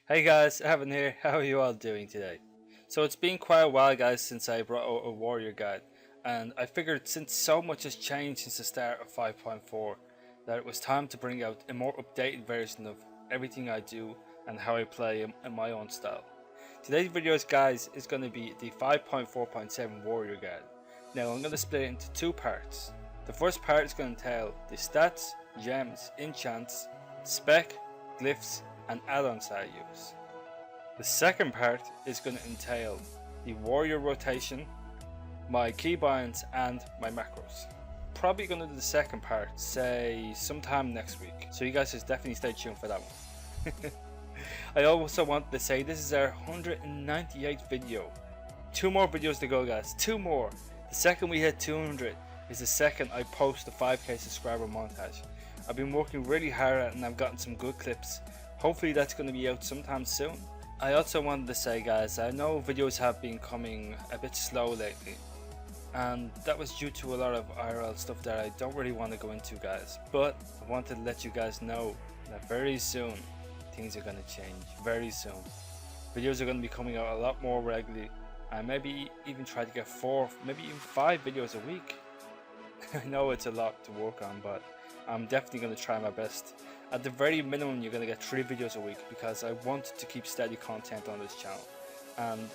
Hey guys, Evan here. How are you all doing today? So it's been quite a while guys since I brought out a warrior guide, and I figured since so much has changed since the start of 5.4 that it was time to bring out a more updated version of everything I do and how I play in my own style. Today's video guys is going to be the 5.4.7 warrior guide. Now I'm going to split it into two parts. The first part is going to entail the stats, gems, enchants, spec, glyphs and add-ons that I use. The second part is going to entail the warrior rotation, my keybinds and my macros. Probably going to do the second part, say sometime next week, so you guys just definitely stay tuned for that one. I also want to say this is our 198th video. 2 more videos to go guys, 2 more. The second we hit 200 is the second I post the 5k subscriber montage. I've been working really hard at it and I've gotten some good clips. Hopefully that's going to be out sometime soon. I also wanted to say guys, I know videos have been coming a bit slow lately, and that was due to a lot of IRL stuff that I don't really want to go into guys, but I wanted to let you guys know that very soon things are going to change. Very soon videos are going to be coming out a lot more regularly, and maybe even try to get 4, maybe even 5 videos a week. I know it's a lot to work on, but I'm definitely going to try my best. At the very minimum, you're going to get 3 videos a week because I want to keep steady content on this channel. And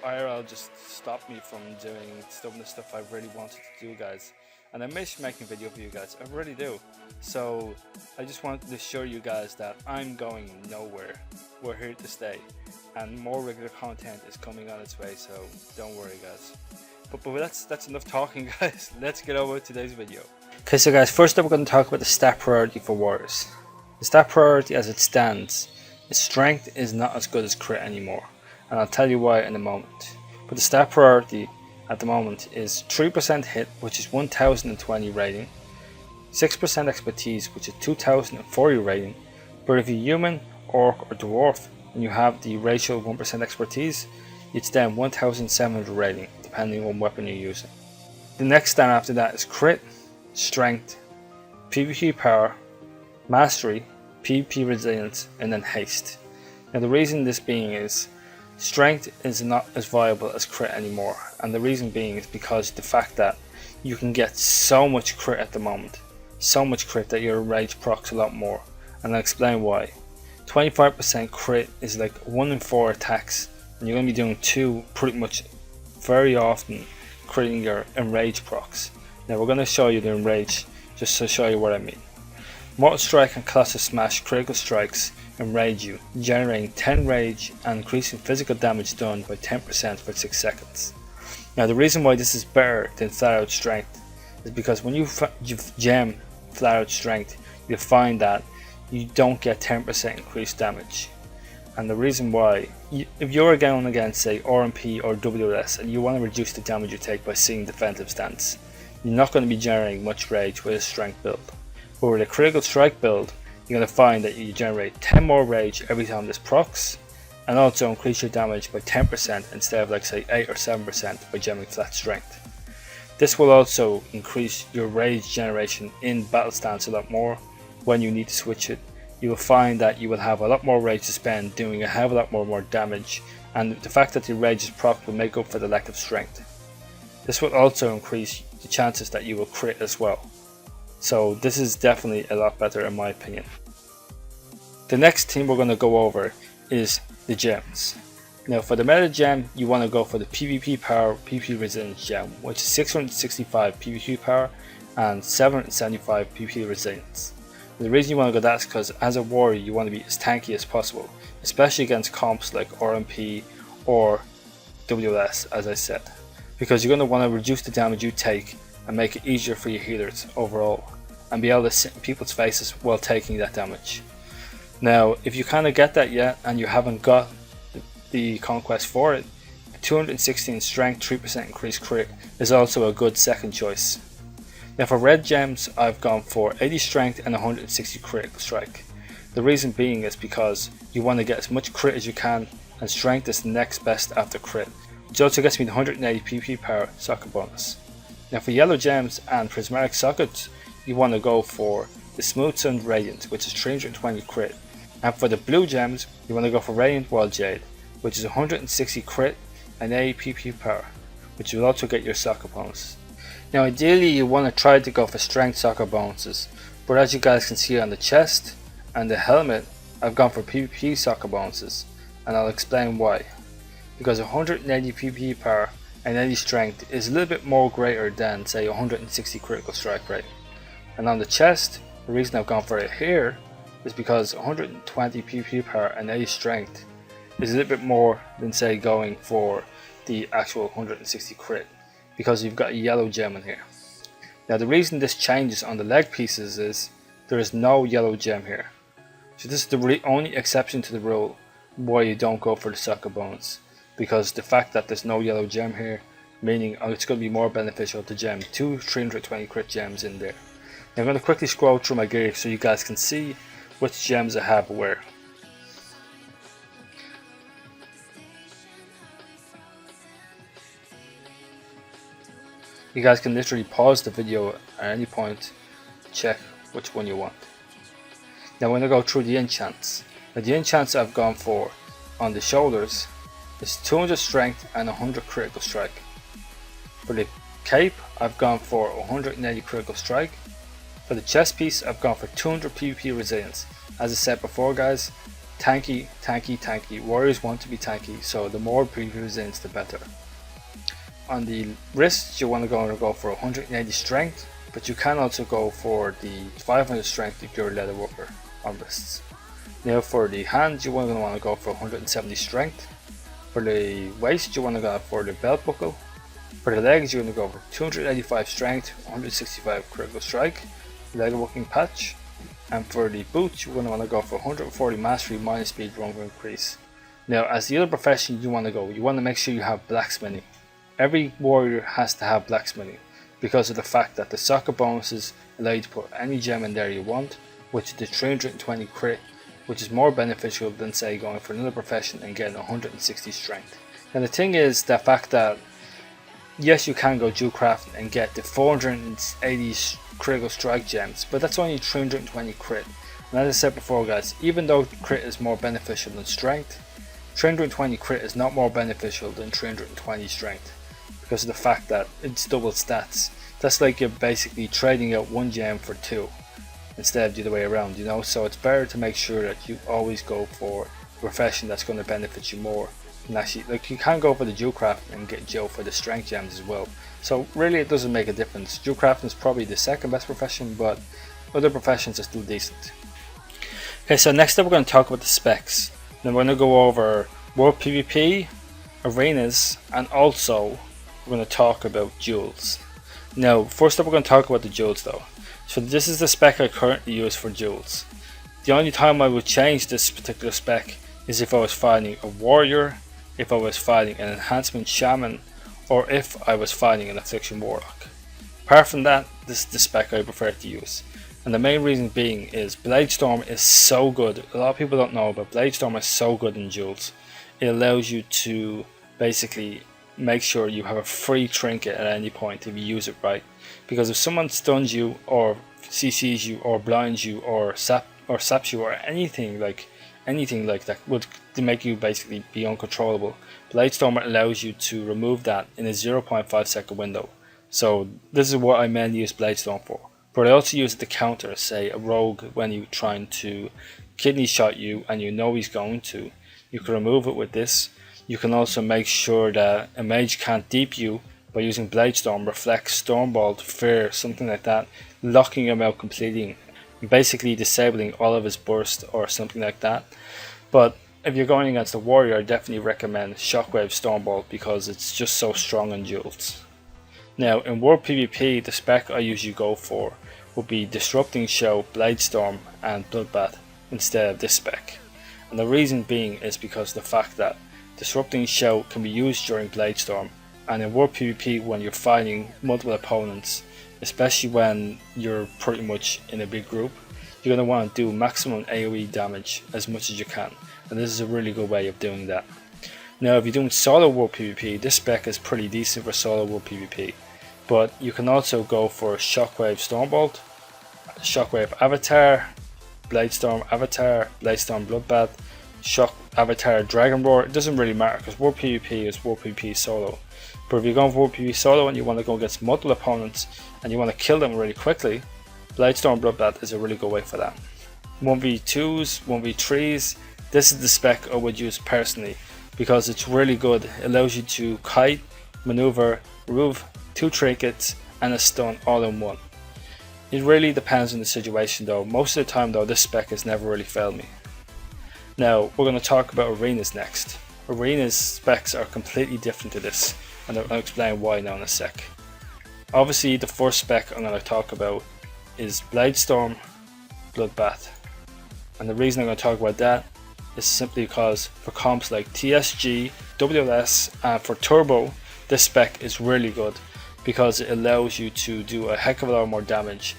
IRL just stopped me from doing some of the stuff I really wanted to do, guys. And I miss making video for you guys, I really do. So I just wanted to show you guys that I'm going nowhere. We're here to stay. And more regular content is coming on its way, so don't worry guys. But that's enough talking guys. Let's get over to today's video. Okay, so guys, first up we're going to talk about the stat priority for warriors. The stat priority as it stands, its strength is not as good as crit anymore, and I'll tell you why in a moment. But the stat priority at the moment is 3% hit, which is 1020 rating, 6% expertise, which is 2040 rating, but if you're human, orc or dwarf and you have the ratio of 1% expertise, it's then 1700 rating depending on weapon you're using. The next stat after that is crit, strength, PvP power, mastery, PvP resilience, and then haste. Now the reason this being is strength is not as viable as crit anymore, and the reason being is because the fact that you can get so much crit at the moment, so much crit that your rage procs a lot more, and I'll explain why. 25% crit is like 1 in 4 attacks, and you're going to be doing 2 pretty much very often, critting your enrage procs. Now we're going to show you the enrage just to show you what I mean. Mortal Strike and Colossus Smash critical strikes enrage you, generating 10 rage and increasing physical damage done by 10% for 6 seconds. Now the reason why this is better than flat out strength is because when you gem flat out strength, you'll find that you don't get 10% increased damage. And the reason why, if you're going against say RMP or WS and you want to reduce the damage you take by seeing defensive stance, you're not going to be generating much rage with a strength build. But with a critical strike build, you're going to find that you generate 10 more rage every time this procs, and also increase your damage by 10% instead of like say 8 or 7% by gemming flat strength. This will also increase your rage generation in battle stance a lot more. When you need to switch it, you will find that you will have a lot more rage to spend doing a hell of a lot more damage, and the fact that the rage is proc will make up for the lack of strength. This will also increase the chances that you will crit as well. So this is definitely a lot better in my opinion. The next thing we're going to go over is the gems. Now for the meta gem, you want to go for the PvP power PvP resilience gem, which is 665 PvP power and 775 PvP resilience. The reason you want to go that is because as a warrior you want to be as tanky as possible, especially against comps like RMP or WS as I said, because you're going to want to reduce the damage you take and make it easier for your healers overall, and be able to sit in people's faces while taking that damage. Now if you kind of get that yet and you haven't got the conquest for it, 216 strength 3% increased crit is also a good second choice. Now for red gems, I've gone for 80 strength and 160 critical strike. The reason being is because you want to get as much crit as you can, and strength is the next best after crit, which also gets me the 180 PP power socket bonus. Now for yellow gems and prismatic sockets, you want to go for the Smooth Sun Radiant, which is 320 crit, and for the blue gems, you want to go for Radiant Wall Jade, which is 160 crit and 80 PP power, which will also get your socket bonus. Now ideally you want to try to go for strength socket bonuses, but as you guys can see on the chest and the helmet, I've gone for PvP socket bonuses, and I'll explain why. Because 180 PvP power and 80 strength is a little bit more greater than say 160 critical strike rate. And on the chest, the reason I've gone for it here is because 120 PvP power and 80 strength is a little bit more than say going for the actual 160 crit, because you've got a yellow gem in here. Now the reason this changes on the leg pieces is there is no yellow gem here. So this is the only exception to the rule why you don't go for the socket bonus, because the fact that there's no yellow gem here, meaning it's going to be more beneficial to gem 2 320 crit gems in there. Now I'm going to quickly scroll through my gear so you guys can see which gems I have where. You guys can literally pause the video at any point to check which one you want. Now I'm going to go through the enchants. Now the enchants I've gone for on the shoulders is 200 strength and 100 critical strike. For the cape I've gone for 180 critical strike. For the chest piece I've gone for 200 PvP resilience. As I said before guys, tanky, tanky, tanky. Warriors want to be tanky, so the more PvP resilience the better. On the wrists you want to go for 180 strength, but you can also go for the 500 strength if you're a leather worker on wrists. Now for the hands you want to go for 170 strength. For the waist you want to go for the belt buckle. For the legs you want to go for 285 strength, 165 critical strike, leather working patch. And for the boots you want to go for 140 mastery minus speed run increase. Now as the other profession you want to make sure you have blacksmithing. Every warrior has to have blacksmithing because of the fact that the socket bonuses allow you to put any gem in there you want, which is the 320 crit, which is more beneficial than say going for another profession and getting 160 strength. And the thing is the fact that yes you can go jewel crafting and get the 480 critical strike gems, but that's only 320 crit. And as I said before guys, even though crit is more beneficial than strength, 320 crit is not more beneficial than 320 strength, because of the fact that it's double stats. That's like you're basically trading out one gem for two instead of the other way around, you know. So it's better to make sure that you always go for a profession that's going to benefit you more. And actually, like you can go for the jewel craft and get jewel for the strength gems as well. So really it doesn't make a difference. Jewel crafting is probably the second best profession, but other professions are still decent. Okay, so next up we're going to talk about the specs. Then we're going to go over World PvP, arenas, and also we're going to talk about jewels. Now first up we're going to talk about the jewels though. So this is the spec I currently use for jewels. The only time I would change this particular spec is if I was fighting a warrior, if I was fighting an enhancement shaman, or if I was fighting an affliction warlock. Apart from that, this is the spec I prefer to use. And the main reason being is Bladestorm is so good. A lot of people don't know, but Bladestorm is so good in jewels. It allows you to basically make sure you have a free trinket at any point if you use it right. Because if someone stuns you or CCs you or blinds you or saps you or anything like that would make you basically be uncontrollable, Bladestorm allows you to remove that in a 0.5 second window. So this is what I mainly use Bladestorm for. But I also use it to counter, say, a rogue when you're trying to kidney shot you and you know he's going to. You can remove it with this. You can also make sure that a mage can't deep you by using Bladestorm, Reflect, Stormbolt, Fear, something like that, locking him out completely, basically disabling all of his burst or something like that. But if you're going against a warrior, I definitely recommend Shockwave, Stormbolt because it's just so strong in duels. Now in World PvP, the spec I usually go for would be Disrupting Show, Bladestorm and Bloodbath instead of this spec. And the reason being is because the fact that Disrupting Show can be used during Bladestorm, and in World PvP when you're fighting multiple opponents, especially when you're pretty much in a big group. You're going to want to do maximum AoE damage as much as you can, and this is a really good way of doing that. Now if you're doing solo world PvP, this spec is pretty decent for solo world PvP, but you can also go for Shockwave Stormbolt, Shockwave Avatar, Bladestorm Avatar, Bladestorm Bloodbath, Shock Avatar Dragon Roar. It doesn't really matter because World PvP is World PvP solo. But if you're going for World PvP solo and you want to go against multiple opponents and you want to kill them really quickly, Bladestorm Bloodbath is a really good way for that. 1v2s, 1v3s, this is the spec I would use personally because it's really good. It allows you to kite, maneuver, remove 2 trinkets and a stun all in one. It really depends on the situation though. Most of the time though, this spec has never really failed me. Now we're going to talk about arenas next. Arenas specs are completely different to this, and I'll explain why now in a sec. Obviously the first spec I'm going to talk about is Bladestorm Bloodbath, and the reason I'm going to talk about that is simply because for comps like TSG, WLS and for Turbo, this spec is really good because it allows you to do a heck of a lot more damage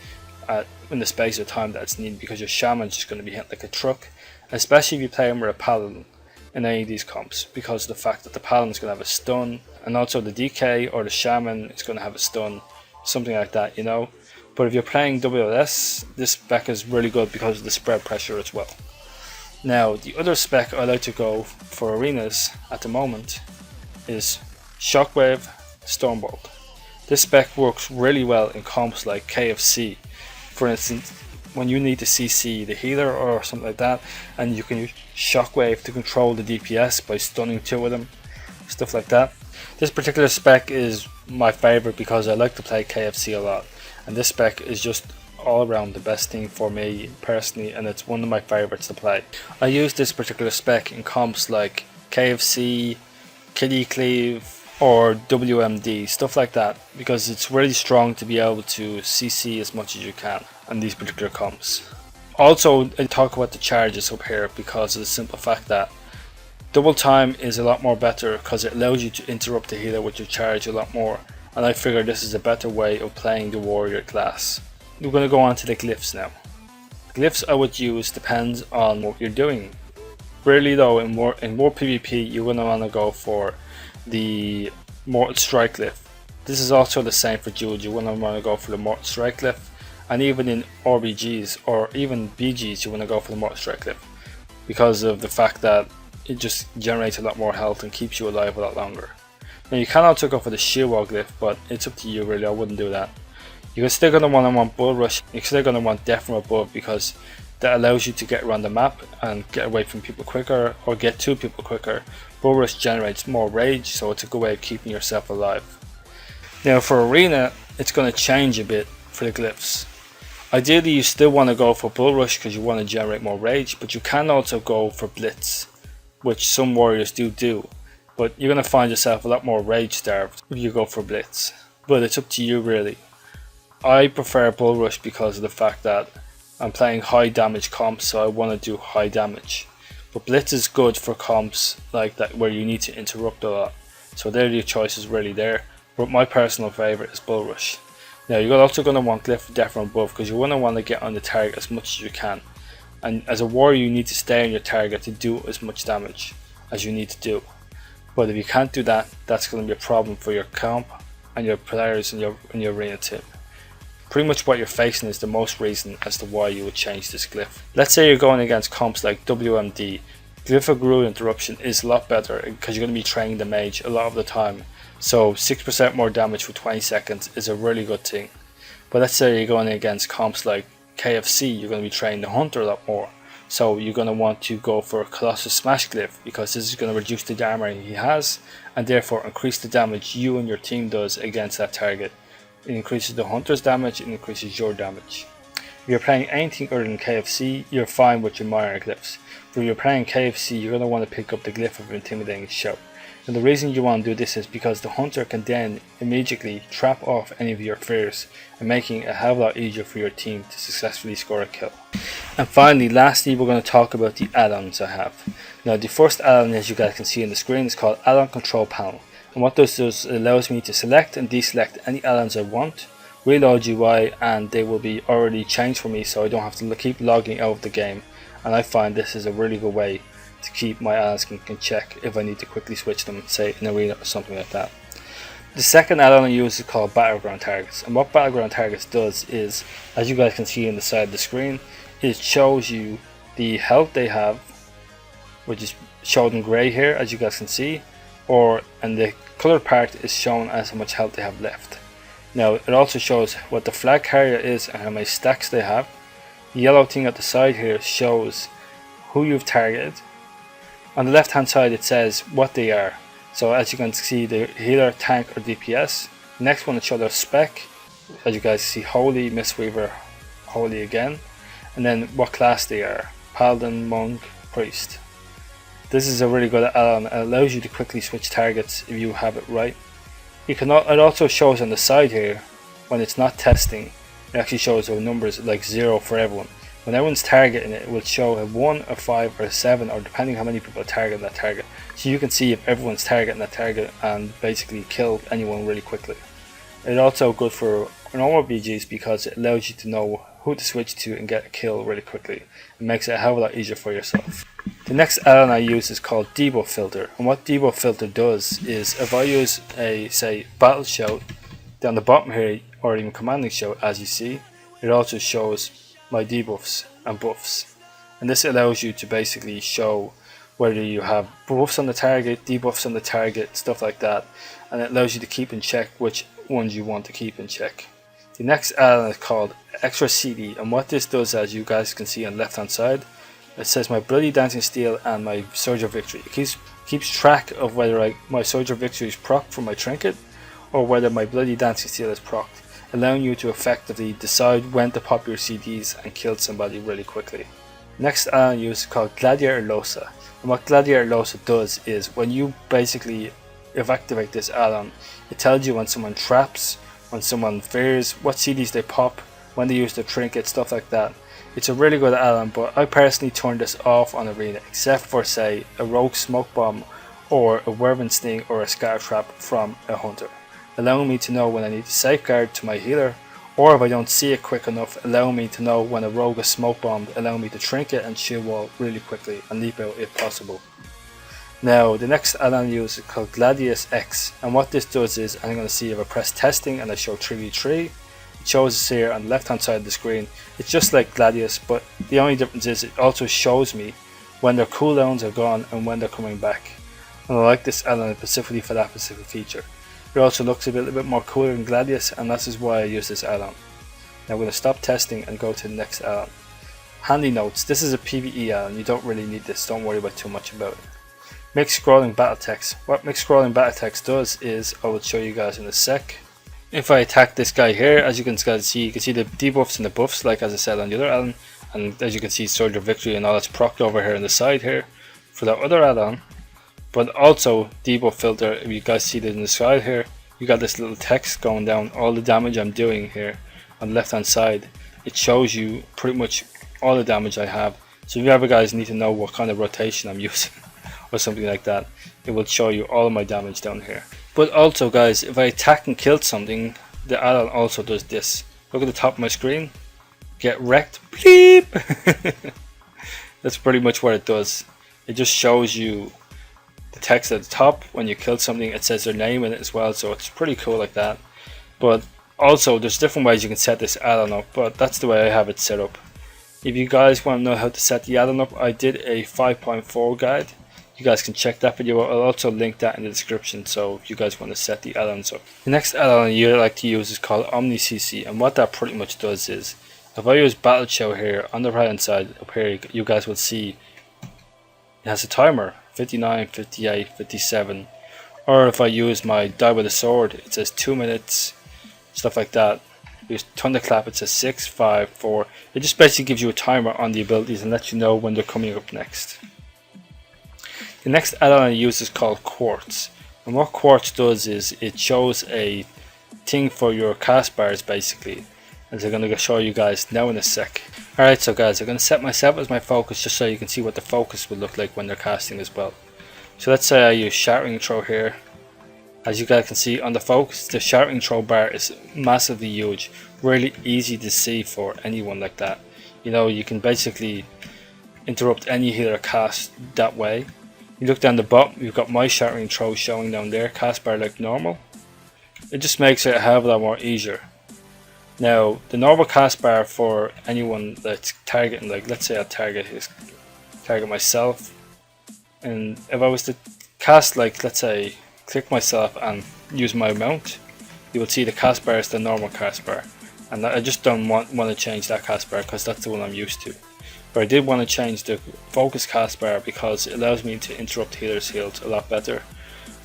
in the space of time that's needed, because your shaman's just going to be hit like a truck, especially if you play him with a paladin in any of these comps, because of the fact that the paladin is going to have a stun, and also the DK or the shaman is going to have a stun, something like that, you know. But if you're playing WLS, this spec is really good because of the spread pressure as well. Now the other spec I like to go for arenas at the moment is Shockwave Stormbolt. This spec works really well in comps like KFC. For instance, when you need to CC the healer or something like that, and you can use Shockwave to control the DPS by stunning 2 of them, stuff like that. This particular spec is my favorite because I like to play KFC a lot, and this spec is just all around the best thing for me personally, and it's one of my favorites to play. I use this particular spec in comps like KFC, Kitty Cleave or WMD, stuff like that, because it's really strong to be able to CC as much as you can on these particular comps. Also, I talk about the charges up here because of the simple fact that double time is a lot more better because it allows you to interrupt the healer with your charge a lot more, and I figure this is a better way of playing the warrior class. We're going to go on to the glyphs now. Glyphs I would use depends on what you're doing. Really though, in more PvP, you're going to want to go for the Mortal Strike glyph. This is also the same for duels. You want to go for the Mortal Strike glyph, and even in RBGs or even BGs you want to go for the Mortal Strike glyph because of the fact that it just generates a lot more health and keeps you alive a lot longer. Now you can also go for the Shield Wall glyph, but it's up to you really. I wouldn't do that. You're still going to want Bull Rush. You're still going to want Death from Above because that allows you to get around the map and get away from people quicker or get to people quicker. Bull Rush generates more rage, so it's a good way of keeping yourself alive. Now for arena, it's going to change a bit for the glyphs. Ideally you still want to go for Bull Rush because you want to generate more rage, but you can also go for Blitz, which some warriors do, but you're going to find yourself a lot more rage starved if you go for Blitz. But it's up to you really. I prefer Bull Rush because of the fact that I'm playing high damage comps, so I want to do high damage. But Blitz is good for comps like that where you need to interrupt a lot. So there are your choices really there. But my personal favourite is Bull Rush. Now you're also going to want Glyph Death from Above because you want to get on the target as much as you can. And as a warrior you need to stay on your target to do as much damage as you need to do. But if you can't do that, that's going to be a problem for your comp and your players in your arena team. Pretty much what you're facing is the most reason as to why you would change this glyph. Let's say you're going against comps like WMD. Glyph of Gruel Interruption is a lot better because you're going to be training the mage a lot of the time. So 6% more damage for 20 seconds is a really good thing. But let's say you're going against comps like KFC, you're going to be training the hunter a lot more. So you're going to want to go for a Colossus Smash glyph because this is going to reduce the armor he has and therefore increase the damage you and your team does against that target. It increases the hunter's damage, it increases your damage. If you're playing anything other than KFC, you're fine with your minor glyphs. But if you're playing KFC, you're going to want to pick up the glyph of Intimidating Shout. And the reason you want to do this is because the hunter can then immediately trap off any of your fears and making it a hell of a lot easier for your team to successfully score a kill. And finally, lastly, we're going to talk about the add-ons I have. Now the first add-on, as you guys can see on the screen, is called Add-on Control Panel. And what this does, it allows me to select and deselect any add-ons I want reload UI, and they will be already changed for me, so I don't have to keep logging out of the game. And I find this is a really good way to keep my addons in check if I need to quickly switch them, say in arena or something like that. The second add-on I use is called Battleground Targets, and what Battleground Targets does is, as you guys can see on the side of the screen, it shows you the health they have, which is shown in grey here, as you guys can see, and the coloured part is shown as how much health they have left. Now it also shows what the flag carrier is and how many stacks they have. The yellow thing at the side here shows who you've targeted. On the left hand side it says what they are. So as you can see, the healer, tank or DPS. The next one it shows their spec. As you guys see, Holy, Mistweaver, Holy again. And then what class they are. Paladin, Monk, Priest. This is a really good add-on and allows you to quickly switch targets if you have it right. It also shows on the side here, when it's not testing, it actually shows the numbers like 0 for everyone. When everyone's targeting it, it will show a 1, a 5 or a 7, or depending how many people are targeting that target. So you can see if everyone's targeting that target and basically kill anyone really quickly. It's also good for normal BGs because it allows you to know who to switch to and get a kill really quickly. It makes it a hell of a lot easier for yourself. The next add-on I use is called Debuff Filter, and what Debuff Filter does is if I use a, say, battle shout down the bottom here, or even commanding shout, as you see, it also shows my debuffs and buffs, and this allows you to basically show whether you have buffs on the target, debuffs on the target, stuff like that, and it allows you to keep in check which ones you want to keep in check. The next add-on is called Extra CD, and what this does, as you guys can see on the left hand side, it says my Bloody Dancing Steel and my Surge of Victory. It keeps track of whether my Surge of Victory is procced for my trinket or whether my Bloody Dancing Steel is procced, allowing you to effectively decide when to pop your CDs and kill somebody really quickly. Next add-on I use is called Gladiator Losa, and what Gladiator Losa does is when you basically activate this add-on, it tells you when someone traps, when someone fears, what CDs they pop, when they use their trinket, stuff like that. It's a really good add-on, but I personally turn this off on arena, except for say a rogue smoke bomb or a werewolf sting or a scatter trap from a hunter, allowing me to know when I need to safeguard to my healer, or if I don't see it quick enough, allowing me to know when a rogue is smoke bombed, allowing me to trinket and shield wall really quickly and leap out if possible. Now the next add-on I use is called Gladius EX, and what this does is I'm going to see if I press testing and I show 3v3. It shows us here on the left hand side of the screen. It's just like Gladius, but the only difference is it also shows me when their cooldowns are gone and when they're coming back. And I like this add-on specifically for that specific feature. It also looks a little bit more cooler than Gladius, and that is why I use this add-on. Now I'm going to stop testing and go to the next add-on. Handy notes. This is a PvE add-on. You don't really need this. Don't worry about too much about it. Mixed scrolling battle text. What mixed scrolling battle text does is, I will show you guys in a sec. If I attack this guy here, as you can see the debuffs and the buffs, like as I said on the other add-on, and as you can see Surge of Victory and all that's procced over here on the side here for that other add-on. But also Debuff Filter, if you guys see that in the side here, you got this little text going down all the damage I'm doing here on the left hand side. It shows you pretty much all the damage I have, so if you ever guys need to know what kind of rotation I'm using or something like that, it will show you all of my damage down here. But also guys, if I attack and kill something, the add-on also does this. Look at the top of my screen, get wrecked, bleep. That's pretty much what it does. It just shows you the text at the top. When you kill something, it says their name in it as well, so it's pretty cool like that. But also there's different ways you can set this add-on up, but that's the way I have it set up. If you guys want to know how to set the add-on up, I did a 5.4 guide. You guys can check that video. I'll also link that in the description, so if you guys want to set the add-ons up. The next add-on you like to use is called Omni CC, and what that pretty much does is, if I use Battle Show here on the right hand side up here, you guys will see it has a timer, 59, 58, 57, or if I use my Die with a Sword, it says 2 minutes, stuff like that. Use Thunderclap, it says 6, 5, 4. It just basically gives you a timer on the abilities and lets you know when they're coming up next. The next add-on I use is called Quartz, and what Quartz does is it shows a thing for your cast bars basically, as I'm going to show you guys now in a sec. Alright, so guys, I'm going to set myself as my focus just so you can see what the focus will look like when they're casting as well. So let's say I use Shattering Throw here, As you guys can see on the focus, the shattering throw bar is massively huge, really easy to see for anyone like that. You know, you can basically interrupt any healer cast that way. You look down the bottom, you've got my shattering throw showing down there, cast bar like normal. It just makes it a hell of a lot more easier. Now, the cast bar for anyone that's targeting, like let's say I target myself, and if I was to cast, like let's say click myself and use my mount, you will see the cast bar is the normal cast bar, and I just don't want to change that cast bar because that's the one I'm used to. But I did want to change the focus cast bar because it allows me to interrupt healers' heals a lot better,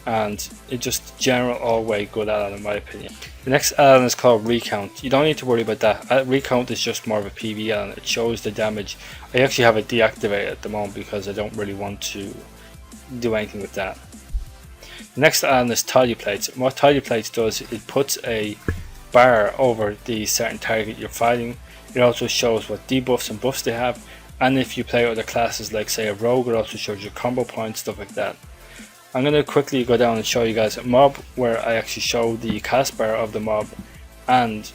and it just general all way good add-on in my opinion. The next add-on is called Recount. You don't need to worry about that. Recount is just more of a PV add-on. It shows the damage. I actually have it deactivated at the moment because I don't really want to do anything with that. The next add-on is Tidy Plates. And what Tidy Plates does, it puts a bar over the certain target you're fighting. It also shows what debuffs and buffs they have, and if you play other classes like say a rogue, it also shows your combo points, stuff like that. I'm going to quickly go down and show you guys a mob where I actually show the cast bar of the mob, and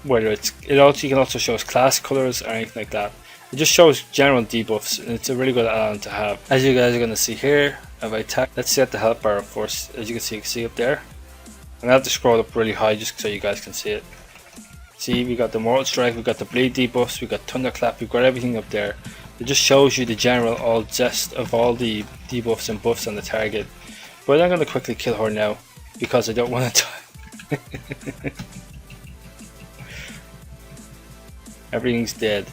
whether you can also show class colors or anything like that. It just shows general debuffs, and it's a really good add-on to have. As you guys are going to see here, if I attack, let's set the health bar first. As you can see up there. I'm going to have to scroll up really high just so you guys can see it. See, we got the Mortal Strike, we got the bleed debuffs, we got Thunderclap, we've got everything up there. It just shows you the general gist of all the debuffs and buffs on the target. But I'm going to quickly kill her now because I don't want to die. Everything's dead.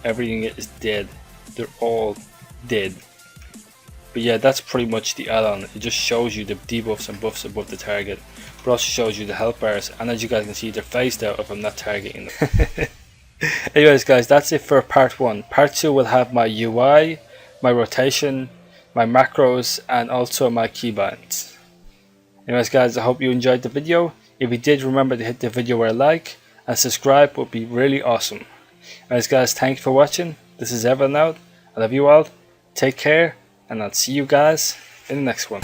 Everything is dead. They're all dead. But yeah, that's pretty much the add-on. It just shows you the debuffs and buffs above the target, but also shows you the health bars, and as you guys can see, they're phased out if I'm not targeting them. Anyways guys, that's it for part 1. Part 2 will have my UI, my rotation, my macros, and also my keybinds. Anyways guys, I hope you enjoyed the video. If you did, remember to hit the video with a like, and subscribe would be really awesome. Anyways guys, thanks for watching. This is Evylyn out. I love you all. Take care, and I'll see you guys in the next one.